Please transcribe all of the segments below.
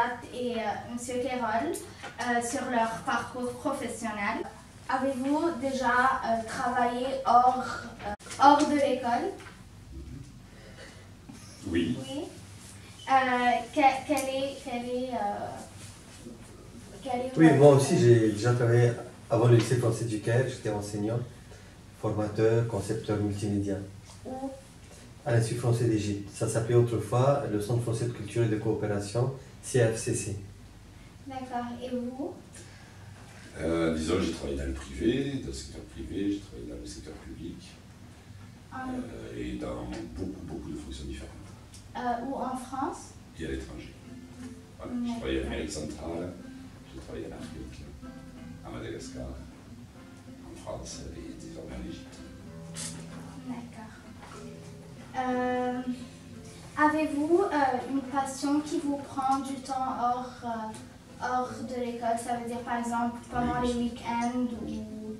Sadat et M. Kerol sur leur parcours professionnel. Avez-vous déjà travaillé hors de l'école? Oui. Oui. Quel est Oui, moi aussi j'ai déjà travaillé avant le lycée français du Caire, j'étais enseignant, formateur, concepteur multimédia. Où? À l'Institut français d'Égypte. Ça s'appelait autrefois le Centre français de culture et de coopération, CFCC. D'accord. Et vous? Disons, j'ai travaillé dans le privé, dans le secteur privé, j'ai travaillé dans le secteur public et dans beaucoup de fonctions différentes. Où en France? Et à l'étranger. Voilà. J'ai travaillé en Amérique centrale, j'ai travaillé en Afrique, à Madagascar, en France et désormais en Égypte. D'accord. Avez-vous une passion qui vous prend du temps hors de l'école? Ça veut dire par exemple pendant les week-ends ou...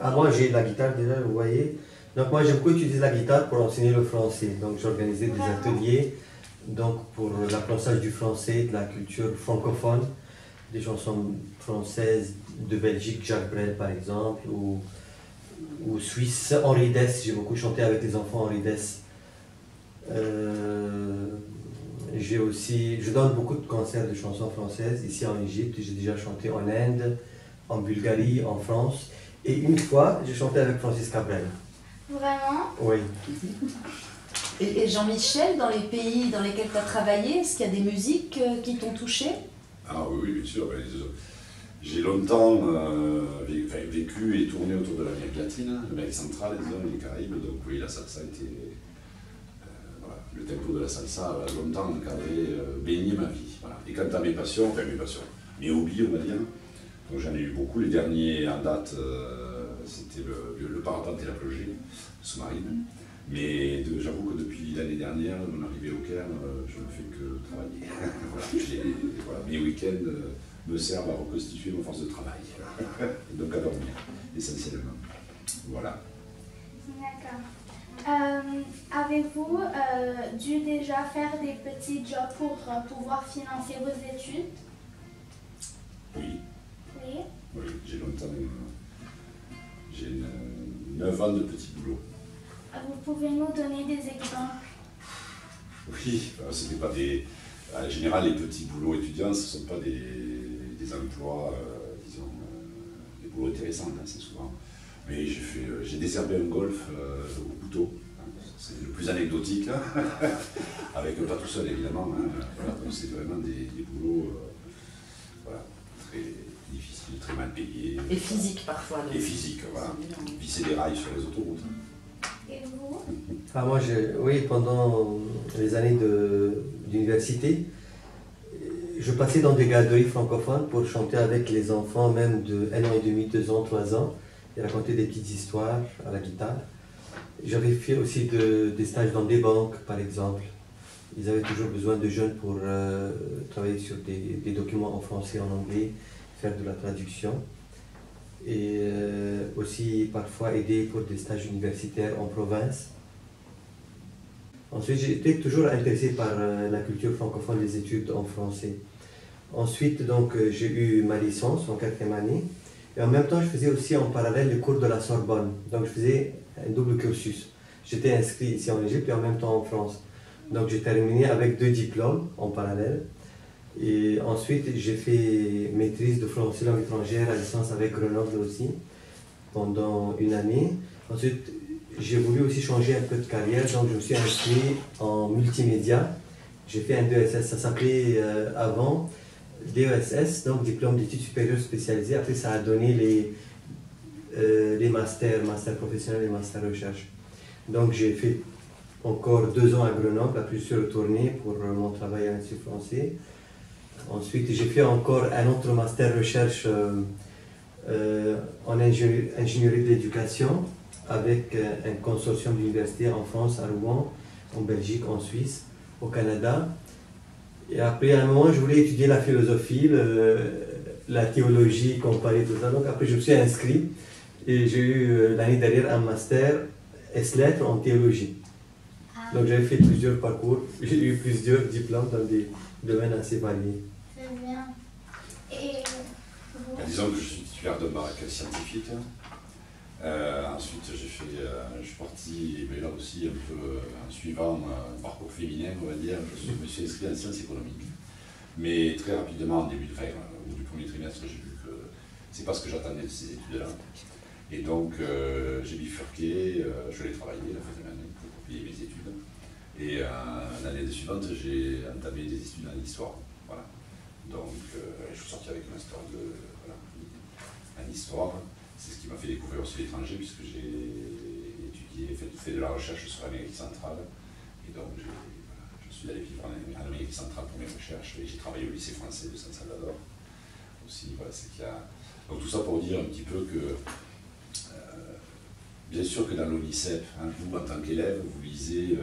Ah, moi j'ai la guitare déjà, vous voyez. Donc moi j'ai beaucoup utilisé la guitare pour enseigner le français. Donc j'organisais des ateliers donc, pour l'apprentissage du français, de la culture francophone, des chansons françaises de Belgique, Jacques Brel par exemple, ou suisse, Henri Dess. J'ai beaucoup chanté avec les enfants Henri Dess. Je donne beaucoup de concerts de chansons françaises ici en Égypte. J'ai déjà chanté en Inde, en Bulgarie, en France. Et une fois, j'ai chanté avec Francis Cabrel. Vraiment? Oui. Et Jean-Michel, dans les pays dans lesquels tu as travaillé, est-ce qu'il y a des musiques qui t'ont touché? Ah oui, bien sûr. J'ai longtemps vécu et tourné autour de l'Amérique latine, l'Amérique centrale, disons, et les Caraïbes. Donc oui, la salsa a été... voilà, le tempo de la salsa a longtemps encadré, baigné ma vie. Voilà. Et quant à mes passions, mes hobbies, on va dire, donc j'en ai eu beaucoup. Les derniers en date, c'était le parapente et la plongée sous-marine. Mais j'avoue que depuis l'année dernière, mon arrivée au Caire, je ne fais que travailler. Voilà, mes week-ends me servent à reconstituer ma force de travail. Donc à dormir, essentiellement. Voilà. D'accord. Avez-vous dû déjà faire des petits jobs pour pouvoir financer vos études? Oui. Oui. Oui, j'ai longtemps... J'ai 9 ans de petits boulots. Vous pouvez nous donner des exemples? Oui, ce n'est pas des... En général, les petits boulots étudiants, ce ne sont pas des emplois, disons, des boulots intéressants, hein, c'est souvent. Mais j'ai désherbé un golf au couteau, hein, c'est le plus anecdotique, hein, avec pas tout seul évidemment. Hein, voilà, donc c'est vraiment des boulots voilà, très difficiles, très mal payés. Et physiques parfois. Donc. Et physiques, voilà. Visser des rails sur les autoroutes. Et vous? Ah, moi, oui, pendant les années d'université, je passais dans des garderies francophones pour chanter avec les enfants, même de 1 an et demi, 2 ans, 3 ans, et raconter des petites histoires à la guitare. J'avais fait aussi des stages dans des banques, par exemple. Ils avaient toujours besoin de jeunes pour travailler sur des documents en français et en anglais, faire de la traduction. Et aussi parfois aider pour des stages universitaires en province. Ensuite, j'étais toujours intéressé par la culture francophone, les études en français. Ensuite, donc, j'ai eu ma licence en 4e année. Et en même temps, je faisais aussi en parallèle les cours de la Sorbonne. Donc, je faisais un double cursus. J'étais inscrit ici en Égypte et en même temps en France. Donc, j'ai terminé avec 2 diplômes en parallèle. Et ensuite, j'ai fait maîtrise de français langue étrangère à licence avec Grenoble aussi, pendant 1 année. Ensuite, j'ai voulu aussi changer un peu de carrière, donc je me suis inscrit en multimédia. J'ai fait un DESS, ça s'appelait avant DESS, donc diplôme d'études supérieures spécialisées. Après, ça a donné les masters professionnels et masters recherche. Donc j'ai fait encore 2 ans à Grenoble, après je suis retourné pour mon travail à l'Institut français. Ensuite, j'ai fait encore un autre master recherche en ingénierie de l'éducation avec un consortium d'universités en France, à Rouen, en Belgique, en Suisse, au Canada. Et après, à un moment, je voulais étudier la philosophie, la théologie comparée, tout ça. Donc après, je me suis inscrit et j'ai eu l'année dernière un master S-Lettres en théologie. Donc j'avais fait plusieurs parcours, j'ai eu plusieurs diplômes dans domaine assez varié. C'est bien. Et vous? Disons que je suis titulaire de bac scientifique. Ensuite, je suis parti, mais là aussi, un peu en suivant un parcours féminin, on va dire. Je me suis inscrit en sciences économiques. Mais très rapidement, au début du premier trimestre, j'ai vu que c'est pas ce que j'attendais de ces études-là. Et donc, j'ai bifurqué, je suis allé travailler la fin de l'année pour payer mes études. Et l'année suivante, j'ai entamé des études en histoire. Voilà. Donc, je suis sorti avec un master en histoire. C'est ce qui m'a fait découvrir aussi l'étranger, puisque j'ai étudié, fait de la recherche sur l'Amérique centrale. Et donc, je suis allé vivre en Amérique centrale pour mes recherches. Et j'ai travaillé au lycée français de San Salvador. Aussi, voilà, c'est qu'il y a... Donc, tout ça pour dire un petit peu que, bien sûr que dans l'ONICEP, hein, vous, en tant qu'élève, vous lisez,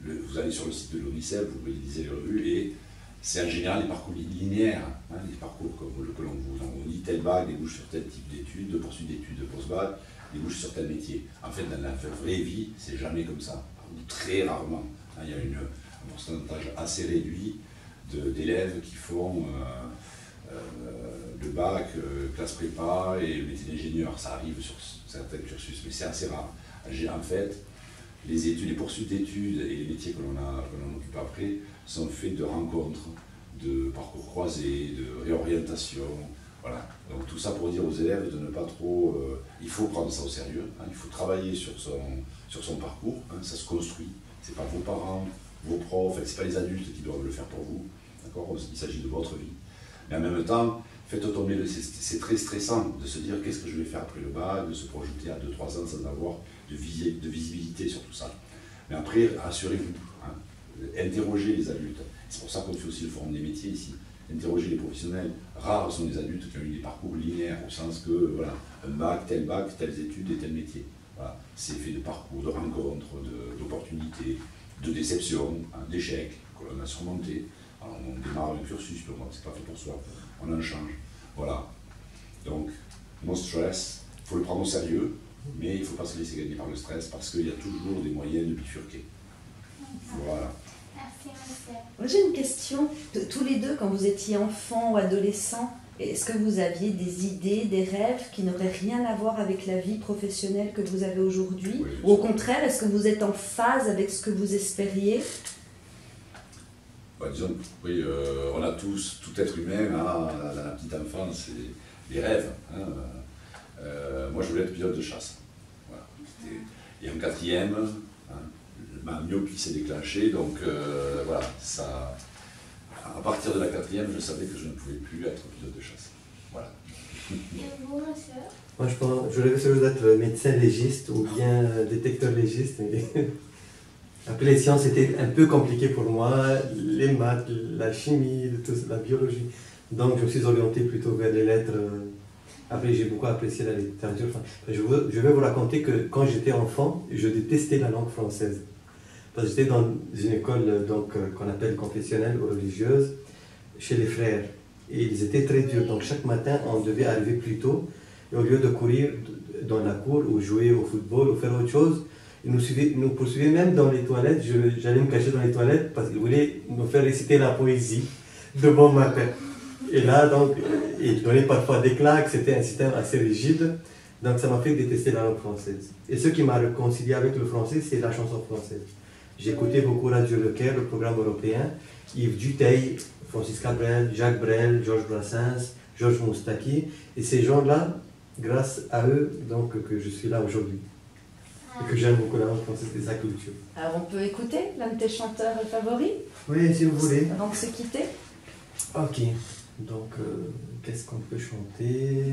vous allez sur le site de l'ONICEP, vous lisez les revues, et c'est en général les parcours linéaires, hein, les parcours comme le que l'on vous dit, tel bac débouche sur tel type d'études, de poursuite d'études, de post-bac, débouche sur tel métier. En fait, dans la vraie vie, c'est jamais comme ça, ou très rarement. Hein, il y a un pourcentage assez réduit d'élèves qui font le bac, classe prépa et le métier d'ingénieur. Ça arrive sur certains cursus, mais c'est assez rare. En fait, les études, les poursuites d'études et les métiers que l'on occupe après sont faits de rencontres, de parcours croisés, de réorientation. Voilà. Donc tout ça pour dire aux élèves de ne pas trop... il faut prendre ça au sérieux, hein, il faut travailler sur son parcours, hein, ça se construit. Ce n'est pas vos parents, vos profs, ce n'est pas les adultes qui doivent le faire pour vous. Il s'agit de votre vie. Mais en même temps, faites tomber c'est très stressant de se dire qu'est-ce que je vais faire après le bac, de se projeter à 2-3 ans sans avoir de visibilité sur tout ça. Mais après, rassurez-vous, hein, interrogez les adultes. C'est pour ça qu'on fait aussi le forum des métiers ici. Interrogez les professionnels. Rares sont les adultes qui ont eu des parcours linéaires, au sens que, voilà, un bac, telles études et tel métier. Voilà. C'est fait de parcours, de rencontres, d'opportunités, de déceptions, hein, d'échecs, que l'on a surmonté. Alors, on démarre un cursus, mais c'est pas fait pour soi, on en change. Voilà. Donc, no stress, il faut le prendre au sérieux, mais il ne faut pas se laisser gagner par le stress parce qu'il y a toujours des moyens de bifurquer. Voilà. Merci, monsieur. Moi, j'ai une question. Tous les deux, quand vous étiez enfant ou adolescent, est-ce que vous aviez des idées, des rêves qui n'auraient rien à voir avec la vie professionnelle que vous avez aujourd'hui? Oui, ou au contraire, est-ce que vous êtes en phase avec ce que vous espériez? Disons, oui, on a tous, tout être humain, hein, dans la petite enfance, des rêves. Hein. Moi, je voulais être pilote de chasse. Voilà. Et en quatrième, hein, ma myopie s'est déclenchée, donc voilà, ça, à partir de la quatrième, je savais que je ne pouvais plus être pilote de chasse. Voilà. Et vous, monsieur? Moi, je rêvais toujours d'être médecin légiste ou bien détecteur légiste. Mais après, les sciences étaient un peu compliquées pour moi, les maths, la chimie, la biologie. Donc, je me suis orienté plutôt vers les lettres. Après, j'ai beaucoup apprécié la littérature. Enfin, je vais vous raconter que quand j'étais enfant, je détestais la langue française. Parce que j'étais dans une école qu'on appelle confessionnelle ou religieuse, chez les frères. Et ils étaient très durs. Donc, chaque matin, on devait arriver plus tôt. Et au lieu de courir dans la cour ou jouer au football ou faire autre chose, ils nous poursuivaient même dans les toilettes. J'allais me cacher dans les toilettes parce qu'ils voulaient nous faire réciter la poésie de bon matin. Et là, donc, ils donnaient parfois des claques, c'était un système assez rigide. Donc ça m'a fait détester la langue française. Et ce qui m'a réconcilié avec le français, c'est la chanson française. J'écoutais beaucoup Radio Le Caire, le programme européen, Yves Duteil, Francis Cabrel, Jacques Brel, Georges Brassens, Georges Moustaki. Et ces gens-là, grâce à eux, donc, que je suis là aujourd'hui. Et que j'aime beaucoup la langue française et sa culture. Alors on peut écouter l'un de tes chanteurs favoris? Oui, si vous voulez. Avant de se quitter. Ok. Donc, qu'est-ce qu'on peut chanter?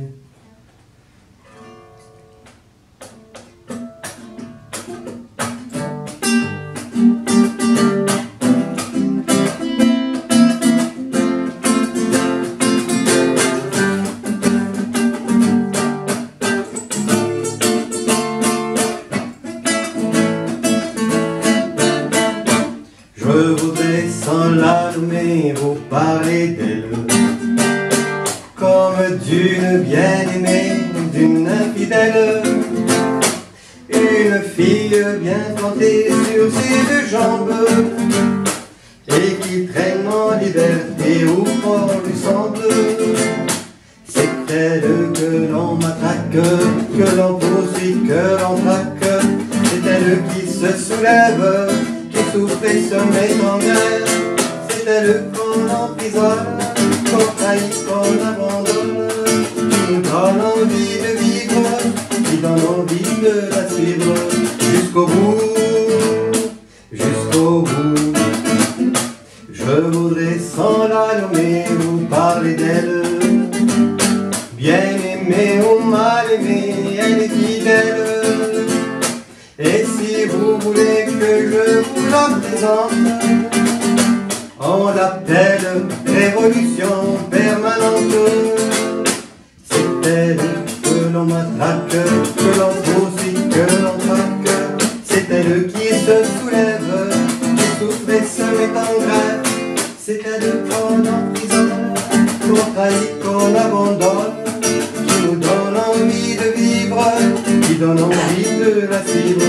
Je voudrais sans larmes vous parler d'elle, comme d'une bien-aimée, d'une infidèle. Une fille bien plantée sur ses deux jambes, et qui traîne en liberté au port du centre. C'est elle que l'on matraque, que l'on poursuit, que l'on traque. C'est elle qui se soulève, qui souffre et se met en guerre. C'est elle qu'on emprisonne, qu'on trahit, qu'on abandonne, qui nous donne envie de vivre, qui donne envie de la suivre jusqu'au bout, jusqu'au bout. Je voudrais sans la nommer vous parler d'elle. Bien aimée ou mal aimée, elle est fidèle. Et si vous voulez que je vous la présente, on l'appelle révolution permanente. C'est elle que l'on matraque, que l'on poursuit, que l'on traque. C'est elle qui se soulève, qui souffre et se met en grève. C'est elle qu'on emprisonne, qu'on trahit, qu'on abandonne, qui nous donne envie de vivre, qui donne envie de la suivre